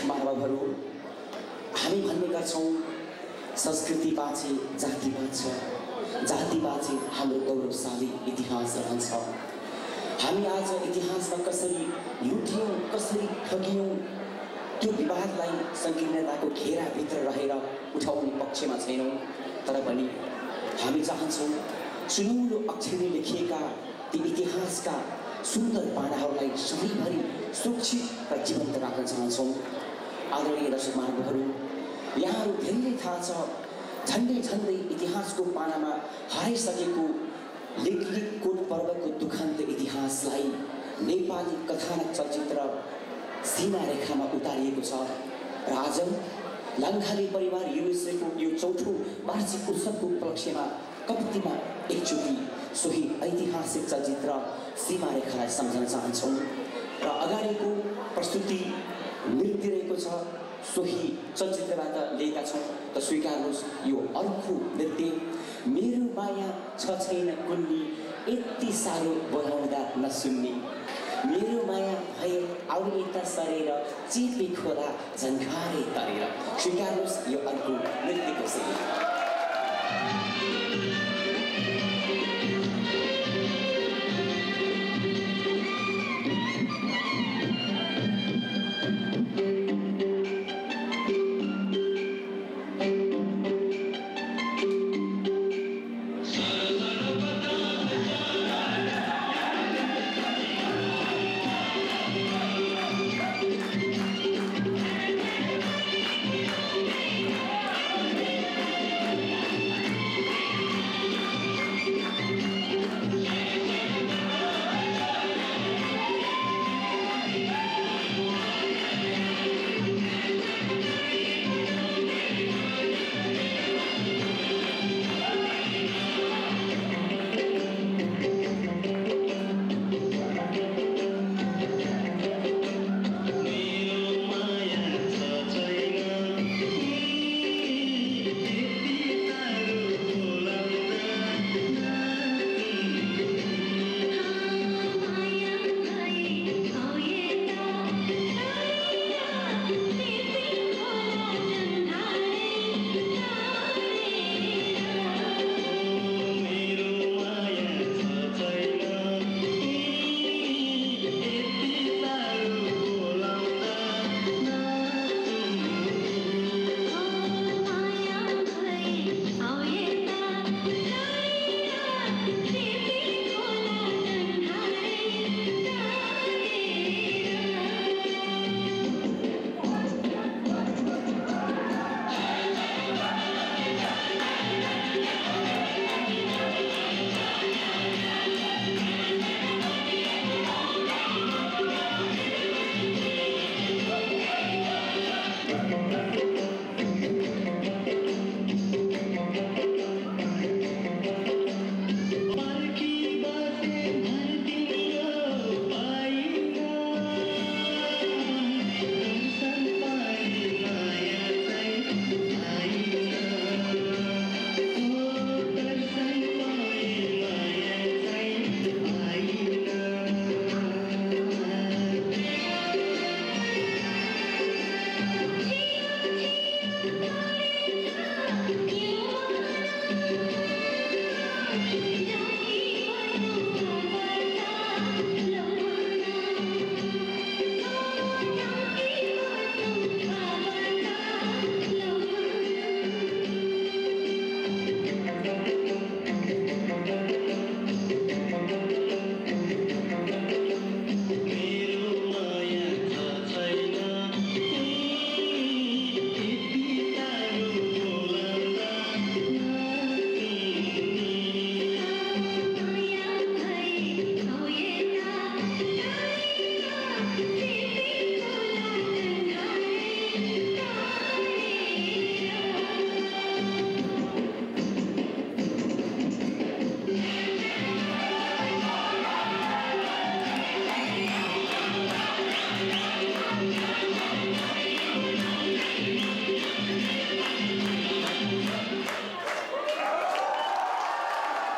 महानुभावहरू हामी भन्ने गर्छौं संस्कृति बाँचे जाति बाँच्छ, जाति बाँचे हाम्रो गौरवशाली इतिहास रहन्छ। हामी आज इतिहासमा कसरी लुट्यौं, कसरी ठगियौं त्यो विवादलाई संकीर्णताको घेराभित्र रहेर उठाउने पक्षमा छैनौं, तर पनि हामी चाहन्छौं सुनौलो अक्षरले लेखिएका ती इतिहासका सुन्दर पानाहरूलाई सधैँभरि सुरक्षित र जीवन्त राख्न चाहन्छौं। आदरणीय दर्शक महानुभावहरू, यहाँहरू धेरै थाहा छ झन्डै इतिहासको पानामा हराइसकेको लेखलिखकोट पर्वको दुखान्त इतिहासलाई नेपाली कथानक चलचित्र सीमा रेखामा उतारिएको छ र आज लाङ्खाले परिवार युएसएको यो चौथो वार्षिक उत्सवको उपलक्ष्यमा कम्तीमा एकचोटि सोही ऐतिहासिक चलचित्र सीमा रेखालाई सम्झन चाहन्छौँ र अगाडिको प्रस्तुति नृत्य रहेको छ सोही चलचित्रबाट लिएका छौँ। त स्वीकार्नुहोस् यो अर्को नृत्य मेरो माया छ छैन कुन्नी यति साह्रो बोलाउँदा नसुन्ने, मेरो माया भए आउने त सरेर चिपे खोला झन्खारे तरेर। स्वीकार्नुहोस् यो अर्को नृत्यको शैली।